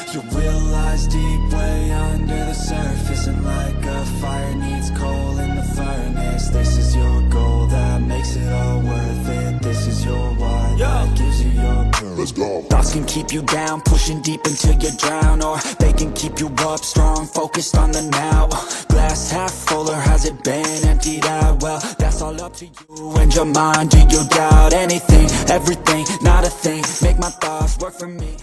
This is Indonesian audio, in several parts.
Your will lies deep way under the surface, and like a fire needs coal in the furnace. This is your goal that makes it all worth it. This is your why that gives you your purpose. Let's go. Thoughts can keep you down, pushing deep until you drown, or they can keep you up strong, focused on the now. Glass half full, or has it been emptied out? Well, that's all up to you and your mind. Do you doubt anything, everything, not a thing? Make my thoughts work for me.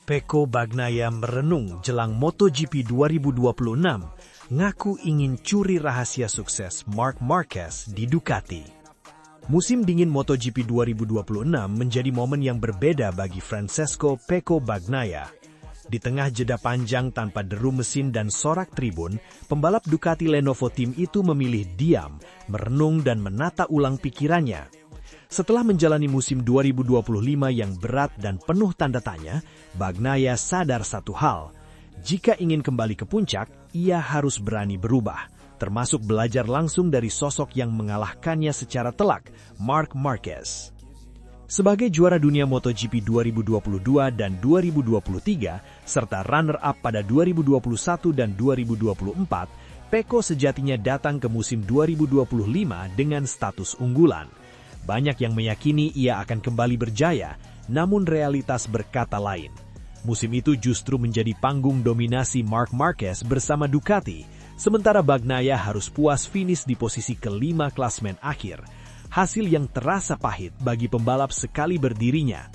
Pecco Bagnaia merenung jelang MotoGP 2026, ngaku ingin curi rahasia sukses Marc Marquez di Ducati. Musim dingin MotoGP 2026 menjadi momen yang berbeda bagi Francesco Pecco Bagnaia. Di tengah jeda panjang tanpa deru mesin dan sorak tribun, pembalap Ducati Lenovo Team itu memilih diam, merenung dan menata ulang pikirannya. Setelah menjalani musim 2025 yang berat dan penuh tanda tanya, Bagnaia sadar satu hal. Jika ingin kembali ke puncak, ia harus berani berubah, termasuk belajar langsung dari sosok yang mengalahkannya secara telak, Marc Marquez. Sebagai juara dunia MotoGP 2022 dan 2023, serta runner-up pada 2021 dan 2024, Pecco sejatinya datang ke musim 2025 dengan status unggulan. Banyak yang meyakini ia akan kembali berjaya, namun realitas berkata lain. Musim itu justru menjadi panggung dominasi Marc Marquez bersama Ducati, sementara Bagnaia harus puas finish di posisi kelima klasmen akhir, hasil yang terasa pahit bagi pembalap sekali berdirinya.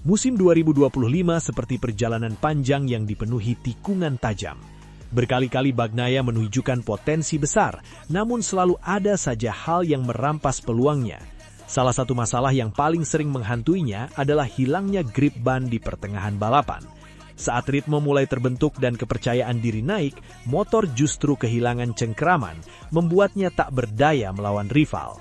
Musim 2025 seperti perjalanan panjang yang dipenuhi tikungan tajam. Berkali-kali Bagnaia menunjukkan potensi besar, namun selalu ada saja hal yang merampas peluangnya. Salah satu masalah yang paling sering menghantuinya adalah hilangnya grip ban di pertengahan balapan. Saat ritme mulai terbentuk dan kepercayaan diri naik, motor justru kehilangan cengkeraman, membuatnya tak berdaya melawan rival.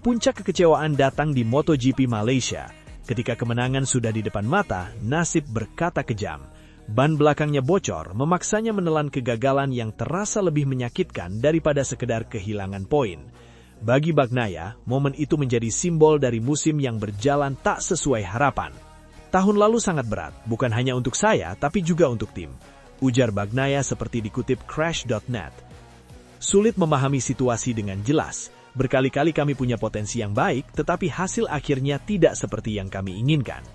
Puncak kekecewaan datang di MotoGP Malaysia. Ketika kemenangan sudah di depan mata, nasib berkata kejam. Ban belakangnya bocor, memaksanya menelan kegagalan yang terasa lebih menyakitkan daripada sekedar kehilangan poin. Bagi Bagnaia, momen itu menjadi simbol dari musim yang berjalan tak sesuai harapan. Tahun lalu sangat berat, bukan hanya untuk saya, tapi juga untuk tim. Ujar Bagnaia seperti dikutip Crash.net. Sulit memahami situasi dengan jelas. Berkali-kali kami punya potensi yang baik, tetapi hasil akhirnya tidak seperti yang kami inginkan.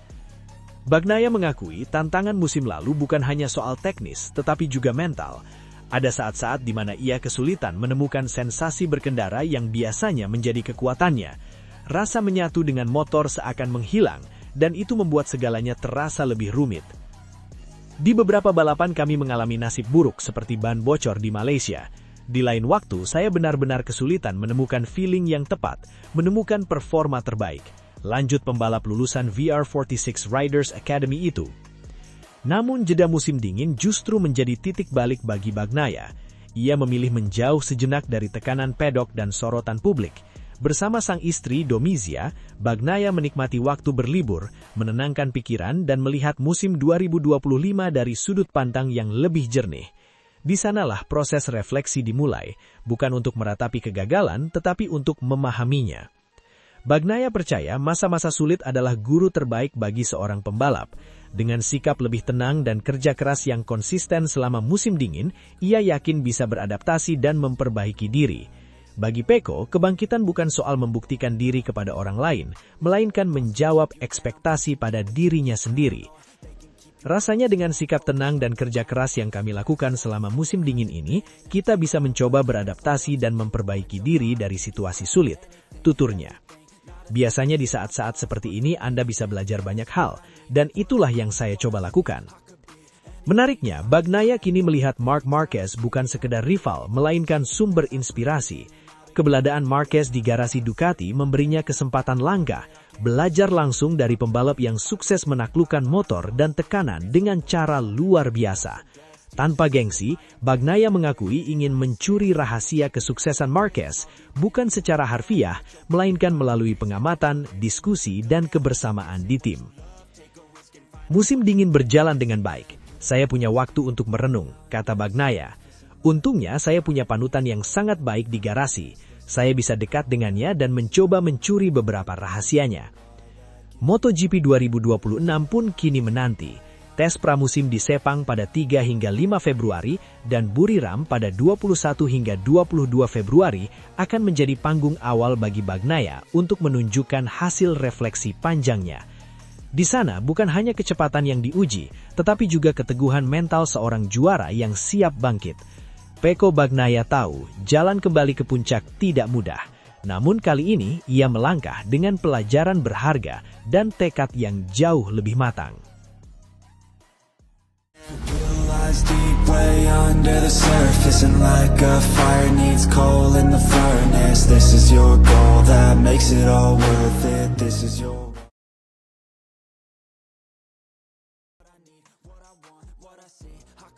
Bagnaia mengakui tantangan musim lalu bukan hanya soal teknis, tetapi juga mental. Ada saat-saat di mana ia kesulitan menemukan sensasi berkendara yang biasanya menjadi kekuatannya. Rasa menyatu dengan motor seakan menghilang, dan itu membuat segalanya terasa lebih rumit. Di beberapa balapan kami mengalami nasib buruk seperti ban bocor di Malaysia. Di lain waktu, saya benar-benar kesulitan menemukan feeling yang tepat, menemukan performa terbaik. Lanjut pembalap lulusan VR46 Riders Academy itu. Namun jeda musim dingin justru menjadi titik balik bagi Bagnaia. Ia memilih menjauh sejenak dari tekanan pedok dan sorotan publik. Bersama sang istri Domizia, Bagnaia menikmati waktu berlibur, menenangkan pikiran dan melihat musim 2025 dari sudut pandang yang lebih jernih. Di sanalah proses refleksi dimulai, bukan untuk meratapi kegagalan, tetapi untuk memahaminya. Bagnaia percaya masa-masa sulit adalah guru terbaik bagi seorang pembalap. Dengan sikap lebih tenang dan kerja keras yang konsisten selama musim dingin, ia yakin bisa beradaptasi dan memperbaiki diri. Bagi Pecco, kebangkitan bukan soal membuktikan diri kepada orang lain, melainkan menjawab ekspektasi pada dirinya sendiri. Rasanya dengan sikap tenang dan kerja keras yang kami lakukan selama musim dingin ini, kita bisa mencoba beradaptasi dan memperbaiki diri dari situasi sulit, tuturnya. Biasanya di saat-saat seperti ini Anda bisa belajar banyak hal, dan itulah yang saya coba lakukan. Menariknya, Bagnaia kini melihat Marc Marquez bukan sekedar rival, melainkan sumber inspirasi. Keberadaan Marquez di garasi Ducati memberinya kesempatan langka, belajar langsung dari pembalap yang sukses menaklukkan motor dan tekanan dengan cara luar biasa. Tanpa gengsi, Bagnaia mengakui ingin mencuri rahasia kesuksesan Marquez, bukan secara harfiah, melainkan melalui pengamatan, diskusi, dan kebersamaan di tim. Musim dingin berjalan dengan baik. Saya punya waktu untuk merenung, kata Bagnaia. Untungnya saya punya panutan yang sangat baik di garasi. Saya bisa dekat dengannya dan mencoba mencuri beberapa rahasianya. MotoGP 2026 pun kini menanti. Tes pramusim di Sepang pada 3 hingga 5 Februari dan Buriram pada 21 hingga 22 Februari akan menjadi panggung awal bagi Bagnaia untuk menunjukkan hasil refleksi panjangnya. Di sana bukan hanya kecepatan yang diuji, tetapi juga keteguhan mental seorang juara yang siap bangkit. Pecco Bagnaia tahu jalan kembali ke puncak tidak mudah. Namun kali ini ia melangkah dengan pelajaran berharga dan tekad yang jauh lebih matang. Lies deep way under the surface, and like a fire needs coal in the furnace. This is your goal that makes it all worth it. This is your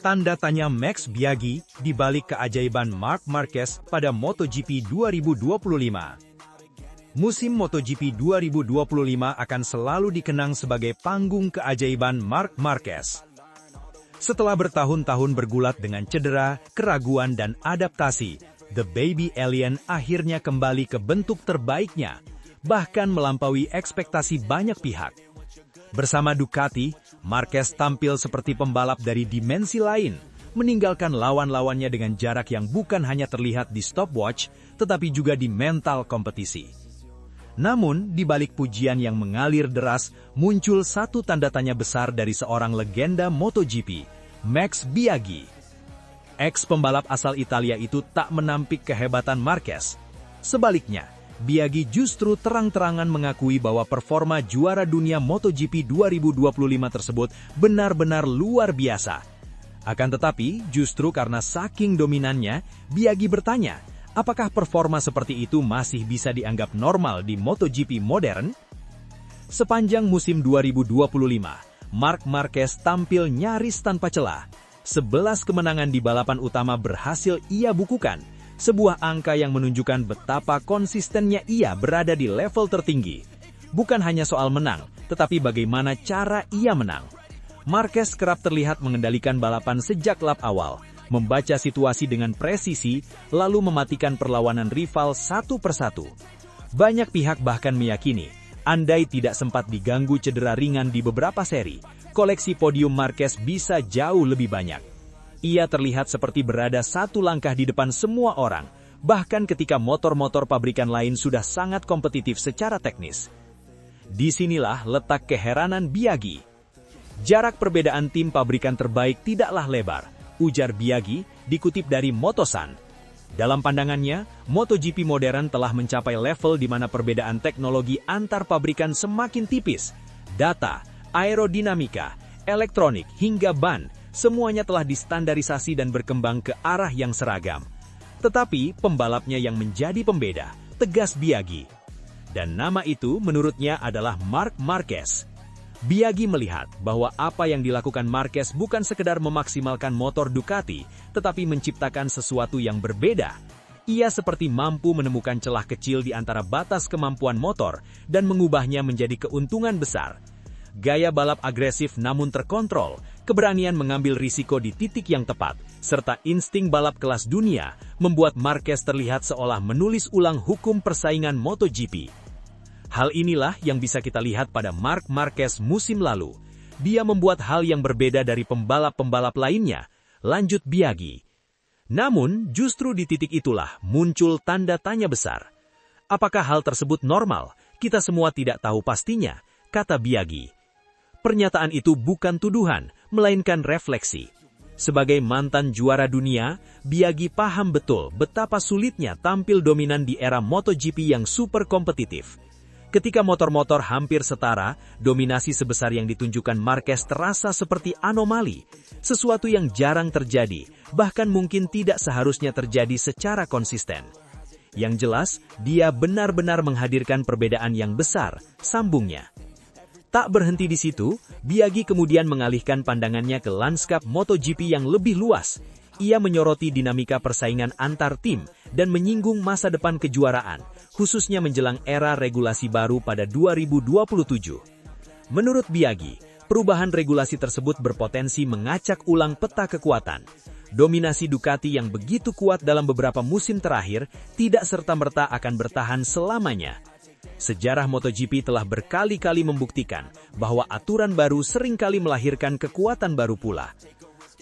Tanda tanya Max Biaggi di balik keajaiban Marc Marquez pada MotoGP 2025. Musim MotoGP 2025 akan selalu dikenang sebagai panggung keajaiban Marc Marquez. Setelah bertahun-tahun bergulat dengan cedera, keraguan, dan adaptasi, The Baby Alien akhirnya kembali ke bentuk terbaiknya, bahkan melampaui ekspektasi banyak pihak. Bersama Ducati, Marquez tampil seperti pembalap dari dimensi lain, meninggalkan lawan-lawannya dengan jarak yang bukan hanya terlihat di stopwatch, tetapi juga di mental kompetisi. Namun, di balik pujian yang mengalir deras, muncul satu tanda tanya besar dari seorang legenda MotoGP, Max Biaggi. Ex-pembalap asal Italia itu tak menampik kehebatan Marquez. Sebaliknya, Biaggi justru terang-terangan mengakui bahwa performa juara dunia MotoGP 2025 tersebut benar-benar luar biasa. Akan tetapi, justru karena saking dominannya, Biaggi bertanya, apakah performa seperti itu masih bisa dianggap normal di MotoGP modern? Sepanjang musim 2025, Marc Marquez tampil nyaris tanpa celah. 11 kemenangan di balapan utama berhasil ia bukukan, sebuah angka yang menunjukkan betapa konsistennya ia berada di level tertinggi. Bukan hanya soal menang, tetapi bagaimana cara ia menang. Marquez kerap terlihat mengendalikan balapan sejak lap awal, membaca situasi dengan presisi, lalu mematikan perlawanan rival satu persatu. Banyak pihak bahkan meyakini, andai tidak sempat diganggu cedera ringan di beberapa seri, koleksi podium Marquez bisa jauh lebih banyak. Ia terlihat seperti berada satu langkah di depan semua orang, bahkan ketika motor-motor pabrikan lain sudah sangat kompetitif secara teknis. Disinilah letak keheranan Biaggi. Jarak perbedaan tim pabrikan terbaik tidaklah lebar, ujar Biaggi, dikutip dari Motosan. Dalam pandangannya, MotoGP modern telah mencapai level di mana perbedaan teknologi antar pabrikan semakin tipis. Data, aerodinamika, elektronik, hingga ban, semuanya telah distandarisasi dan berkembang ke arah yang seragam. Tetapi, pembalapnya yang menjadi pembeda, tegas Biaggi. Dan nama itu menurutnya adalah Marc Marquez. Biaggi melihat bahwa apa yang dilakukan Marquez bukan sekedar memaksimalkan motor Ducati, tetapi menciptakan sesuatu yang berbeda. Ia seperti mampu menemukan celah kecil di antara batas kemampuan motor dan mengubahnya menjadi keuntungan besar. Gaya balap agresif namun terkontrol, keberanian mengambil risiko di titik yang tepat, serta insting balap kelas dunia membuat Marquez terlihat seolah menulis ulang hukum persaingan MotoGP. Hal inilah yang bisa kita lihat pada Marc Marquez musim lalu. Dia membuat hal yang berbeda dari pembalap-pembalap lainnya, lanjut Biaggi. Namun, justru di titik itulah muncul tanda tanya besar. Apakah hal tersebut normal? Kita semua tidak tahu pastinya, kata Biaggi. Pernyataan itu bukan tuduhan, melainkan refleksi. Sebagai mantan juara dunia, Biaggi paham betul betapa sulitnya tampil dominan di era MotoGP yang super kompetitif. Ketika motor-motor hampir setara, dominasi sebesar yang ditunjukkan Marquez terasa seperti anomali, sesuatu yang jarang terjadi, bahkan mungkin tidak seharusnya terjadi secara konsisten. Yang jelas, dia benar-benar menghadirkan perbedaan yang besar, sambungnya. Tak berhenti di situ, Biaggi kemudian mengalihkan pandangannya ke lanskap MotoGP yang lebih luas. Ia menyoroti dinamika persaingan antar tim dan menyinggung masa depan kejuaraan, khususnya menjelang era regulasi baru pada 2027. Menurut Biaggi, perubahan regulasi tersebut berpotensi mengacak ulang peta kekuatan. Dominasi Ducati yang begitu kuat dalam beberapa musim terakhir tidak serta-merta akan bertahan selamanya. Sejarah MotoGP telah berkali-kali membuktikan bahwa aturan baru seringkali melahirkan kekuatan baru pula.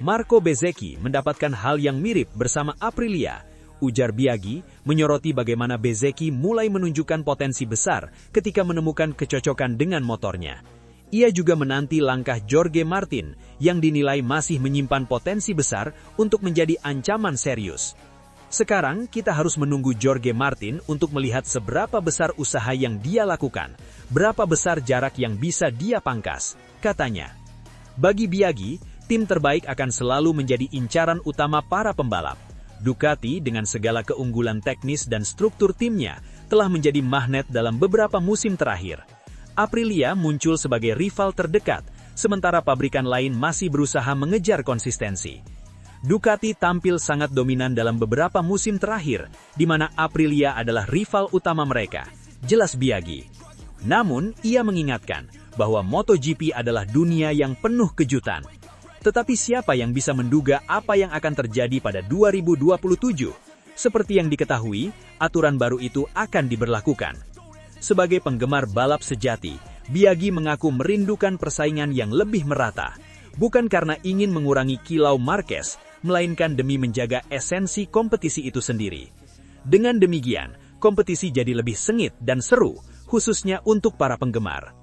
Marco Bezzecchi mendapatkan hal yang mirip bersama Aprilia. Ujar Biaggi menyoroti bagaimana Bezzecchi mulai menunjukkan potensi besar ketika menemukan kecocokan dengan motornya. Ia juga menanti langkah Jorge Martin yang dinilai masih menyimpan potensi besar untuk menjadi ancaman serius. Sekarang kita harus menunggu Jorge Martin untuk melihat seberapa besar usaha yang dia lakukan, berapa besar jarak yang bisa dia pangkas, katanya. Bagi Biaggi, tim terbaik akan selalu menjadi incaran utama para pembalap. Ducati dengan segala keunggulan teknis dan struktur timnya telah menjadi magnet dalam beberapa musim terakhir. Aprilia muncul sebagai rival terdekat, sementara pabrikan lain masih berusaha mengejar konsistensi. Ducati tampil sangat dominan dalam beberapa musim terakhir, di mana Aprilia adalah rival utama mereka, jelas Biaggi. Namun, ia mengingatkan bahwa MotoGP adalah dunia yang penuh kejutan. Tetapi siapa yang bisa menduga apa yang akan terjadi pada 2027? Seperti yang diketahui, aturan baru itu akan diberlakukan. Sebagai penggemar balap sejati, Biaggi mengaku merindukan persaingan yang lebih merata. Bukan karena ingin mengurangi kilau Marquez, melainkan demi menjaga esensi kompetisi itu sendiri. Dengan demikian, kompetisi jadi lebih sengit dan seru, khususnya untuk para penggemar.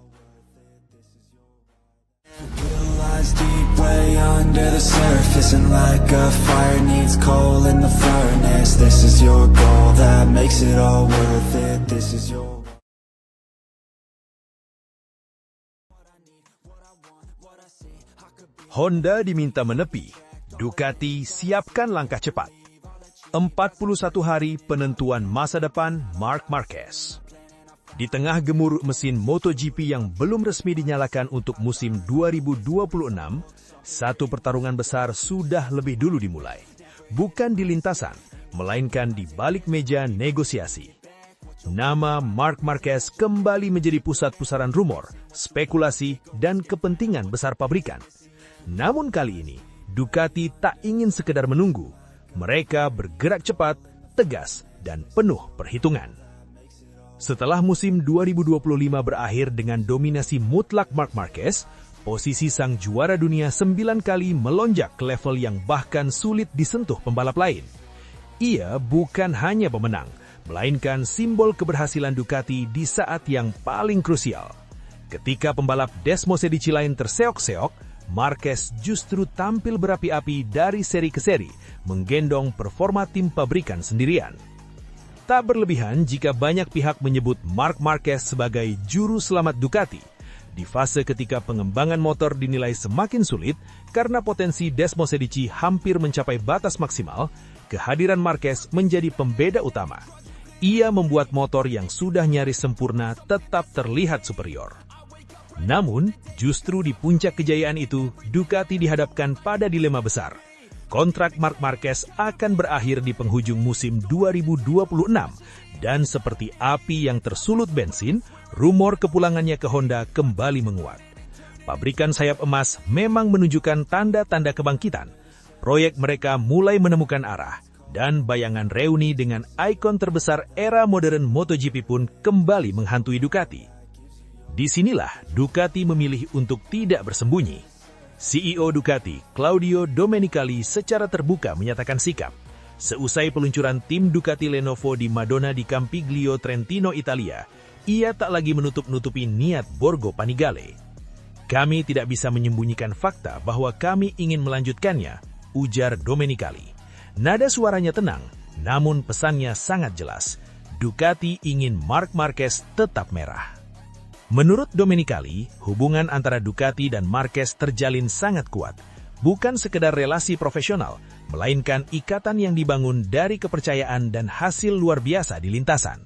Deep way under the surface, and like a fire needs coal in the furnace. This is your goal that makes it all worth it. This is your Honda diminta menepi, Ducati siapkan langkah cepat. 41 hari penentuan masa depan Marc Marquez. Di tengah gemuruh mesin MotoGP yang belum resmi dinyalakan untuk musim 2026, satu pertarungan besar sudah lebih dulu dimulai. Bukan di lintasan, melainkan di balik meja negosiasi. Nama Marc Marquez kembali menjadi pusat pusaran rumor, spekulasi, dan kepentingan besar pabrikan. Namun kali ini, Ducati tak ingin sekedar menunggu. Mereka bergerak cepat, tegas, dan penuh perhitungan. Setelah musim 2025 berakhir dengan dominasi mutlak Marc Marquez, posisi sang juara dunia 9 kali melonjak ke level yang bahkan sulit disentuh pembalap lain. Ia bukan hanya pemenang, melainkan simbol keberhasilan Ducati di saat yang paling krusial. Ketika pembalap Desmosedici lain terseok-seok, Marquez justru tampil berapi-api dari seri ke seri, menggendong performa tim pabrikan sendirian. Tak berlebihan jika banyak pihak menyebut Marc Marquez sebagai juru selamat Ducati. Di fase ketika pengembangan motor dinilai semakin sulit karena potensi Desmosedici hampir mencapai batas maksimal, kehadiran Marquez menjadi pembeda utama. Ia membuat motor yang sudah nyaris sempurna tetap terlihat superior. Namun, justru di puncak kejayaan itu, Ducati dihadapkan pada dilema besar. Kontrak Marc Marquez akan berakhir di penghujung musim 2026, dan seperti api yang tersulut bensin, rumor kepulangannya ke Honda kembali menguat. Pabrikan sayap emas memang menunjukkan tanda-tanda kebangkitan. Proyek mereka mulai menemukan arah, dan bayangan reuni dengan ikon terbesar era modern MotoGP pun kembali menghantui Ducati. Disinilah Ducati memilih untuk tidak bersembunyi. CEO Ducati, Claudio Domenicali, secara terbuka menyatakan sikap. Seusai peluncuran tim Ducati Lenovo di Madonna di Campiglio, Trentino, Italia, ia tak lagi menutup-nutupi niat Borgo Panigale. Kami tidak bisa menyembunyikan fakta bahwa kami ingin melanjutkannya, ujar Domenicali. Nada suaranya tenang, namun pesannya sangat jelas. Ducati ingin Marc Marquez tetap merah. Menurut Domenicali, hubungan antara Ducati dan Marquez terjalin sangat kuat. Bukan sekedar relasi profesional, melainkan ikatan yang dibangun dari kepercayaan dan hasil luar biasa di lintasan.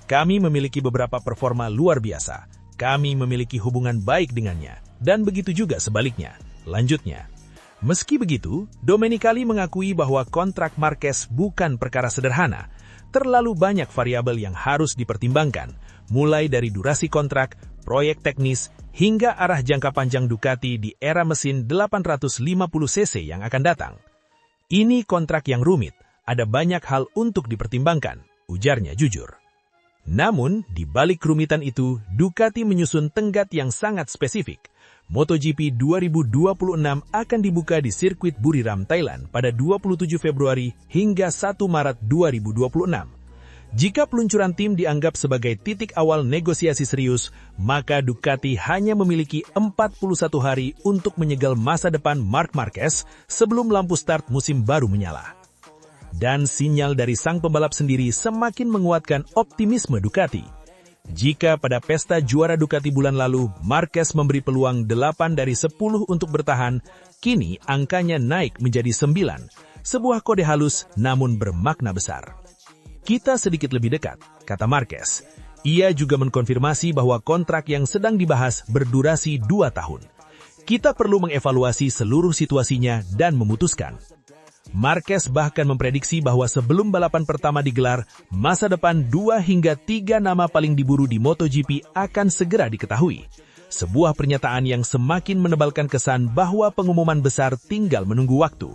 Kami memiliki beberapa performa luar biasa. Kami memiliki hubungan baik dengannya, dan begitu juga sebaliknya, lanjutnya. Meski begitu, Domenicali mengakui bahwa kontrak Marquez bukan perkara sederhana. Terlalu banyak variabel yang harus dipertimbangkan, mulai dari durasi kontrak, proyek teknis, hingga arah jangka panjang Ducati di era mesin 850cc yang akan datang. Ini kontrak yang rumit, ada banyak hal untuk dipertimbangkan, ujarnya jujur. Namun, di balik kerumitan itu, Ducati menyusun tenggat yang sangat spesifik. MotoGP 2026 akan dibuka di sirkuit Buriram, Thailand pada 27 Februari hingga 1 Maret 2026. Jika peluncuran tim dianggap sebagai titik awal negosiasi serius, maka Ducati hanya memiliki 41 hari untuk menyegal masa depan Marc Marquez sebelum lampu start musim baru menyala. Dan sinyal dari sang pembalap sendiri semakin menguatkan optimisme Ducati. Jika pada pesta juara Ducati bulan lalu, Marquez memberi peluang 8 dari 10 untuk bertahan, kini angkanya naik menjadi 9, sebuah kode halus namun bermakna besar. Kita sedikit lebih dekat, kata Marquez. Ia juga mengkonfirmasi bahwa kontrak yang sedang dibahas berdurasi 2 tahun. Kita perlu mengevaluasi seluruh situasinya dan memutuskan. Marquez bahkan memprediksi bahwa sebelum balapan pertama digelar, masa depan 2 hingga 3 nama paling diburu di MotoGP akan segera diketahui. Sebuah pernyataan yang semakin menebalkan kesan bahwa pengumuman besar tinggal menunggu waktu.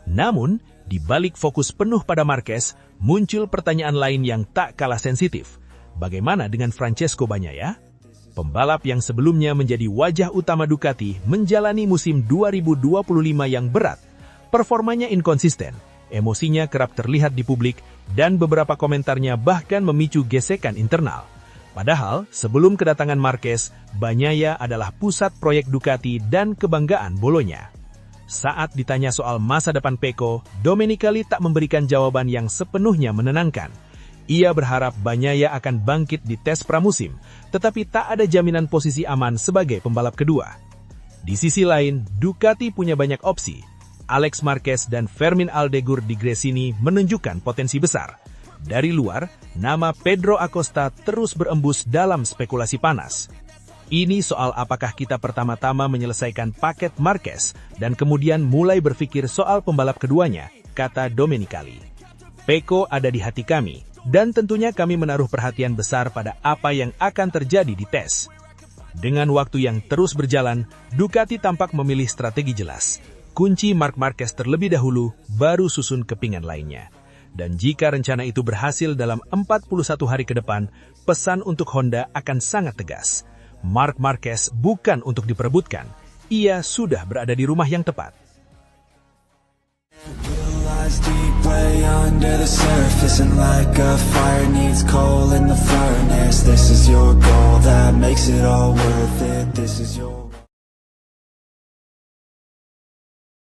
Namun, di balik fokus penuh pada Marquez, muncul pertanyaan lain yang tak kalah sensitif. Bagaimana dengan Francesco Bagnaia? Pembalap yang sebelumnya menjadi wajah utama Ducati menjalani musim 2025 yang berat. Performanya inkonsisten, emosinya kerap terlihat di publik, dan beberapa komentarnya bahkan memicu gesekan internal. Padahal, sebelum kedatangan Marquez, Bagnaia adalah pusat proyek Ducati dan kebanggaan Bolonya. Saat ditanya soal masa depan Pecco, Domenicali tak memberikan jawaban yang sepenuhnya menenangkan. Ia berharap Bagnaia akan bangkit di tes pramusim, tetapi tak ada jaminan posisi aman sebagai pembalap kedua. Di sisi lain, Ducati punya banyak opsi. Alex Marquez dan Fermin Aldegur di Gresini menunjukkan potensi besar. Dari luar, nama Pedro Acosta terus berembus dalam spekulasi panas. Ini soal apakah kita pertama-tama menyelesaikan paket Marquez dan kemudian mulai berpikir soal pembalap keduanya, kata Domenicali. Pecco ada di hati kami, dan tentunya kami menaruh perhatian besar pada apa yang akan terjadi di tes. Dengan waktu yang terus berjalan, Ducati tampak memilih strategi jelas. Kunci Marc Marquez terlebih dahulu, baru susun kepingan lainnya. Dan jika rencana itu berhasil dalam 41 hari ke depan, pesan untuk Honda akan sangat tegas. Marc Marquez bukan untuk diperebutkan, ia sudah berada di rumah yang tepat. Deep way under the surface, and like a fire needs coal in the furnace. This is your goal that makes it all worth it. This is your